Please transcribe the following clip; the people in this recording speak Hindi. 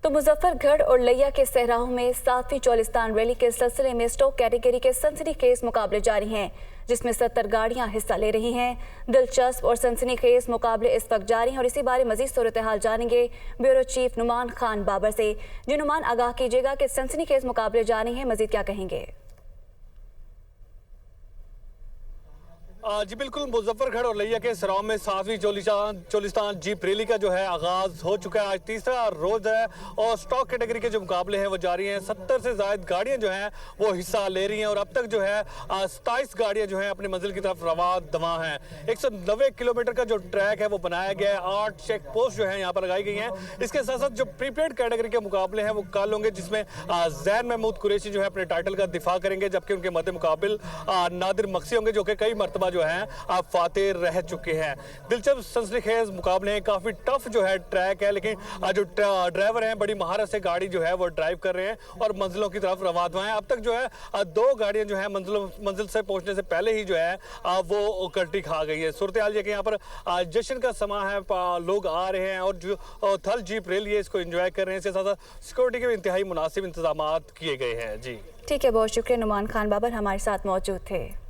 तो मुजफ्फरगढ़ और लिया के सहराओं में 7वीं चौलिस्तान रैली के सिलसिले में स्टॉक कैटेगरी के सनसनीखेज मुकाबले जारी हैं, जिसमें 70 गाड़ियां हिस्सा ले रही हैं। दिलचस्प और सनसनीखेज मुकाबले इस वक्त जारी हैं और इसी बारे मजीद सूरत हाल जानेंगे ब्यूरो चीफ नुमान खान बाबर से। जी नुमान, आगाह कीजिएगा कि सनसनीखेज मुकाबले जारी हैं, मजीद क्या कहेंगे? जी बिल्कुल, मुजफ्फरगढ़ और लिया के सराव में 7वीं चौलिस्तान जीप रैली का जो है आगाज हो चुका है। आज तीसरा रोज है और स्टॉक कैटेगरी के जो मुकाबले हैं वो जारी हैं। 70 से ज्यादा गाड़ियां जो हैं वो हिस्सा ले रही हैं और अब तक जो है 27 गाड़ियां जो हैं अपनी मंजिल की तरफ रवा दवा हैं। 190 किलोमीटर का जो ट्रैक है वो बनाया गया है। 8 चेक पोस्ट जो है यहाँ पर लगाई गई हैं। इसके साथ साथ जो प्रीपेड कैटेगरी के मुकाबले हैं वो कल होंगे, जिसमें जैन महमूद कुरैशी जो है अपने टाइटल का दिफा करेंगे, जबकि उनके मद्दे मुकाबिल नादिर मक्सी होंगे, जो कि कई मरतबा जो है आप फातेह रह चुके हैं। दिलचस्प सनसनीखेज मुकाबले हैं, काफी टफ जो है ट्रैक है, लेकिन जो ड्राइवर हैं बड़ी महारत से गाड़ी जो है वो ड्राइव कर रहे हैं और मंजिलों की तरफ रवाना हैं। अब तक जो है 2 गाड़ियां जो है मंजिल से पहुंचने से पहले ही जो है वो कल्टी खा गई है। सूरत हाल ये कि यहाँ पर जश्न का समा है, लोग आ रहे हैं और जो थल जीप रैली है इसको एंजॉय कर रहे हैं। इसके साथ साथ सिक्योरिटी के भी इंतहाई मुनासिब इंतजाम किए गए हैं। जी ठीक है, बहुत शुक्रिया नुमान खान बाबर हमारे साथ मौजूद थे।